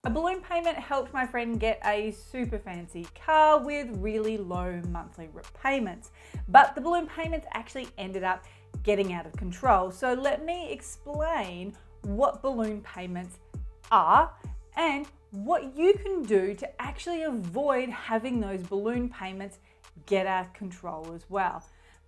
A balloon payment helped my friend get a super fancy car with really low monthly repayments. But the balloon payments actually ended up getting out of control. So let me explain what balloon payments are and what you can do to actually avoid having those balloon payments get out of control as well.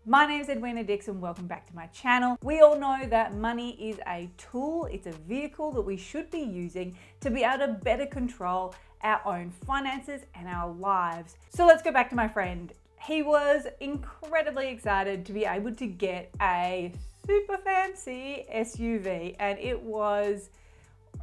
My name is Edwena Dixon, welcome back to my channel. We all know that money is a tool, it's a vehicle that we should be using to be able to better control our own finances and our lives. So let's go back to my friend. He was incredibly excited to be able to get a super fancy SUV, and it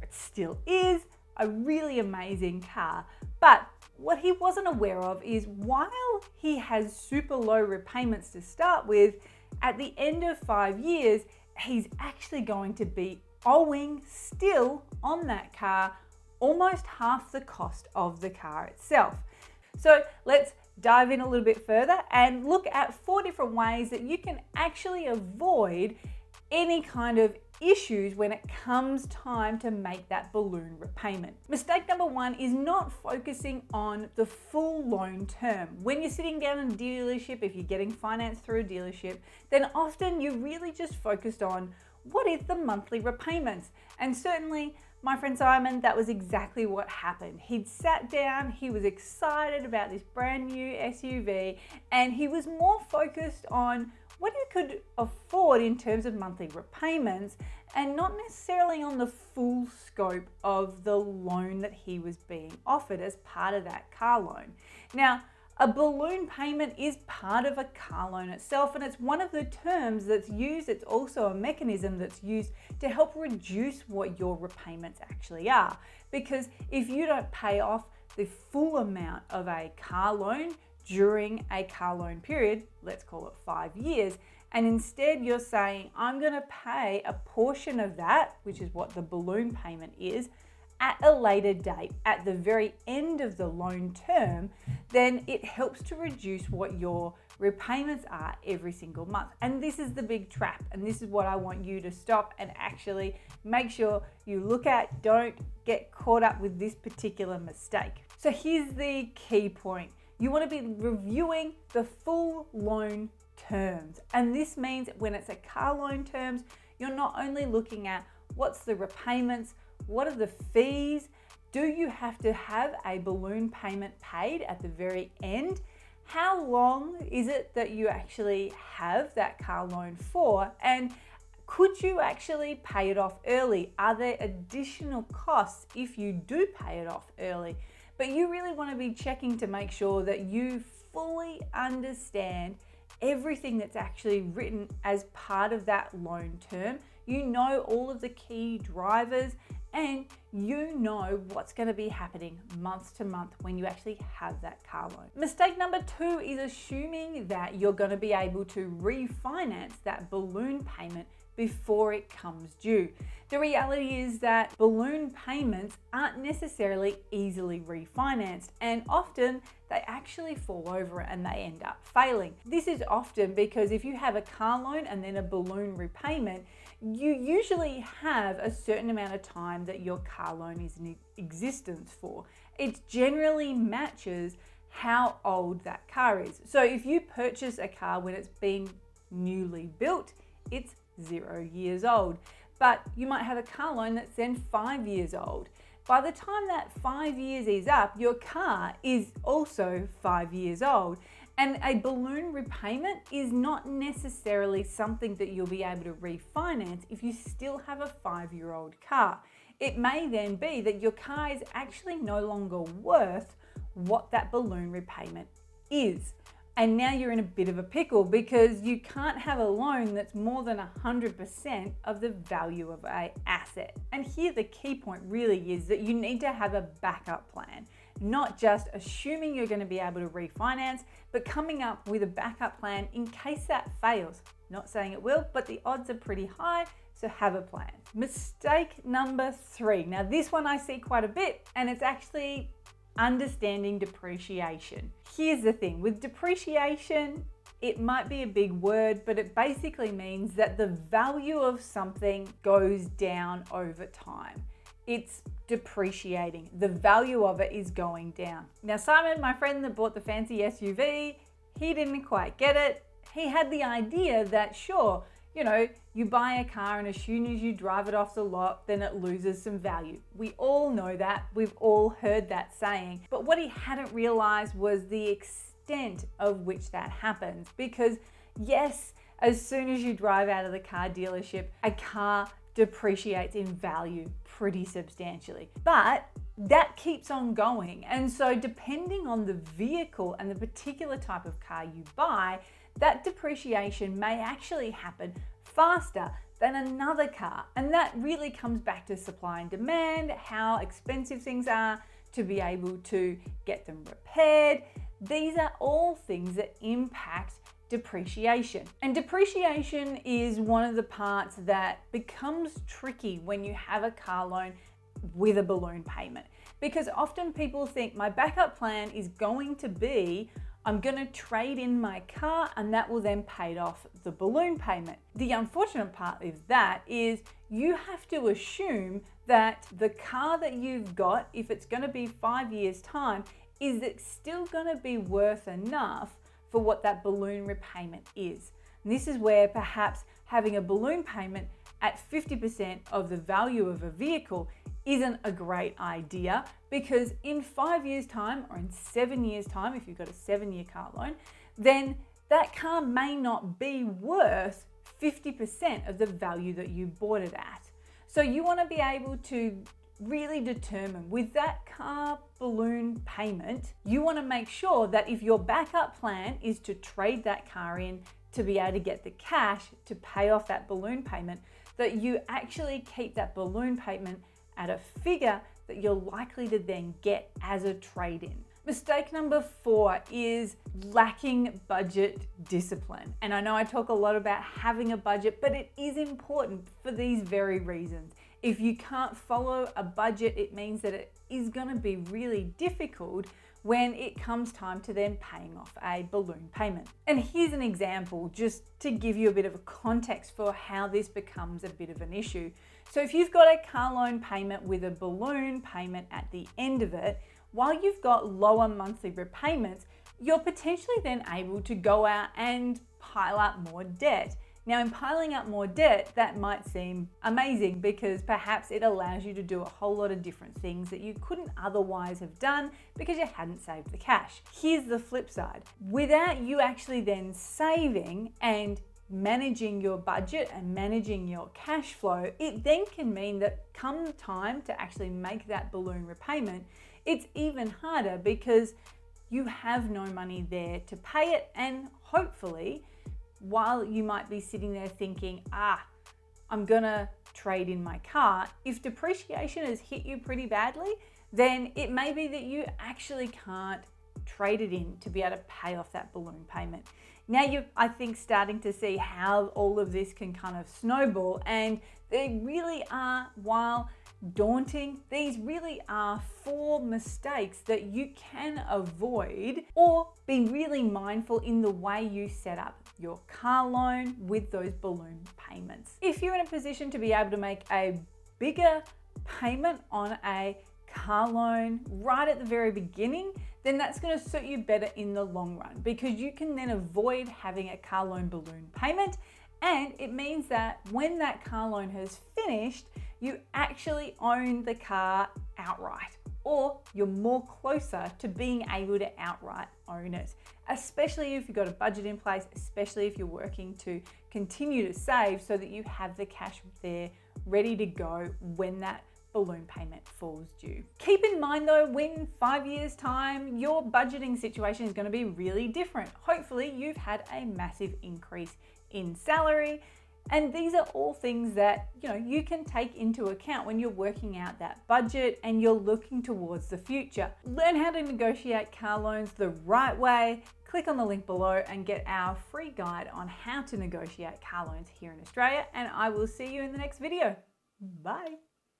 still is, a really amazing car. But what he wasn't aware of is while he has super low repayments to start with, at the end of 5 years, he's actually going to be owing still on that car almost half the cost of the car itself. So let's dive in a little bit further and look at 4 different ways that you can actually avoid any kind of issues when it comes time to make that balloon repayment. Mistake number 1 is not focusing on the full loan term. When you're sitting down in a dealership, if you're getting financed through a dealership, then often you're really just focused on what is the monthly repayments. And certainly my friend Simon, that was exactly what happened. He'd sat down, he was excited about this brand new SUV, and he was more focused on what he could afford in terms of monthly repayments and not necessarily on the full scope of the loan that he was being offered as part of that car loan. Now, a balloon payment is part of a car loan itself, and it's one of the terms that's used. It's also a mechanism that's used to help reduce what your repayments actually are. Because if you don't pay off the full amount of a car loan during a car loan period, let's call it 5 years, and instead you're saying, I'm going to pay a portion of that, which is what the balloon payment is, at a later date, at the very end of the loan term, then it helps to reduce what your repayments are every single month. And this is the big trap, and this is what I want you to stop and actually make sure you look at. Don't get caught up with this particular mistake. So here's the key point. You want to be reviewing the full loan terms. And this means when it's a car loan terms, you're not only looking at what's the repayments, what are the fees, do you have to have a balloon payment paid at the very end? How long is it that you actually have that car loan for? And could you actually pay it off early? Are there additional costs if you do pay it off early? But you really want to be checking to make sure that you fully understand everything that's actually written as part of that loan term. You know all of the key drivers, and you know what's going to be happening month to month when you actually have that car loan. Mistake number 2 is assuming that you're going to be able to refinance that balloon payment before it comes due. The reality is that balloon payments aren't necessarily easily refinanced, and often they actually fall over and they end up failing. This is often because if you have a car loan and then a balloon repayment, you usually have a certain amount of time that your car loan is in existence for. It generally matches how old that car is. So if you purchase a car when it's been newly built, it's 0 years old. But you might have a car loan that's then 5 years old. By the time that 5 years is up, your car is also 5 years old. And a balloon repayment is not necessarily something that you'll be able to refinance if you still have a 5-year-old car. It may then be that your car is actually no longer worth what that balloon repayment is. And now you're in a bit of a pickle because you can't have a loan that's more than 100% of the value of an asset. And here the key point really is that you need to have a backup plan, not just assuming you're going to be able to refinance, but coming up with a backup plan in case that fails. Not saying it will, but the odds are pretty high, so have a plan. Mistake number 3. Now this one I see quite a bit, and it's actually understanding depreciation. Here's the thing, with depreciation, it might be a big word, but it basically means that the value of something goes down over time. it's depreciating. The value of it is going down. Now, Simon, my friend that bought the fancy SUV, he didn't quite get it. He had the idea that, sure, you buy a car and as soon as you drive it off the lot, then it loses some value. We all know that. We've all heard that saying. But what he hadn't realized was the extent of which that happens. Because yes, as soon as you drive out of the car dealership, a car depreciates in value pretty substantially. But that keeps on going. And so depending on the vehicle and the particular type of car you buy, that depreciation may actually happen faster than another car. And that really comes back to supply and demand, how expensive things are to be able to get them repaired. These are all things that impact depreciation. And depreciation is one of the parts that becomes tricky when you have a car loan with a balloon payment. Because often people think my backup plan is going to be I'm going to trade in my car and that will then pay off the balloon payment. The unfortunate part of that is you have to assume that the car that you've got, if it's going to be 5 years' time, is it still going to be worth enough for what that balloon repayment is. And this is where perhaps having a balloon payment at 50% of the value of a vehicle isn't a great idea, because in 5 years' time or in 7 years' time, if you've got a 7-year car loan, then that car may not be worth 50% of the value that you bought it at. So you want to be able to really determine with that car balloon payment, you want to make sure that if your backup plan is to trade that car in to be able to get the cash to pay off that balloon payment, that you actually keep that balloon payment at a figure that you're likely to then get as a trade-in. Mistake number 4 is lacking budget discipline. And I know I talk a lot about having a budget, but it is important for these very reasons. If you can't follow a budget, it means that it is going to be really difficult when it comes time to then paying off a balloon payment. And here's an example just to give you a bit of a context for how this becomes a bit of an issue. So if you've got a car loan payment with a balloon payment at the end of it, while you've got lower monthly repayments, you're potentially then able to go out and pile up more debt. Now, in piling up more debt, that might seem amazing because perhaps it allows you to do a whole lot of different things that you couldn't otherwise have done because you hadn't saved the cash. Here's the flip side. Without you actually then saving and managing your budget and managing your cash flow, it then can mean that come time to actually make that balloon repayment, it's even harder because you have no money there to pay it. And hopefully, while you might be sitting there thinking, I'm gonna trade in my car, if depreciation has hit you pretty badly, then it may be that you actually can't trade it in to be able to pay off that balloon payment. Now you're, I think, starting to see how all of this can kind of snowball, and they really are, while daunting, these really are 4 mistakes that you can avoid or be really mindful in the way you set up your car loan with those balloon payments. If you're in a position to be able to make a bigger payment on a car loan right at the very beginning, then that's going to suit you better in the long run, because you can then avoid having a car loan balloon payment. And it means that when that car loan has finished, you actually own the car outright, or you're more closer to being able to outright own it, especially if you've got a budget in place, especially if you're working to continue to save so that you have the cash there ready to go when that balloon payment falls due. Keep in mind though, when 5 years time, your budgeting situation is going to be really different. Hopefully you've had a massive increase in salary, and these are all things that you can take into account when you're working out that budget and you're looking towards the future. Learn how to negotiate car loans the right way. Click on the link below and get our free guide on how to negotiate car loans here in Australia, and I will see you in the next video. Bye.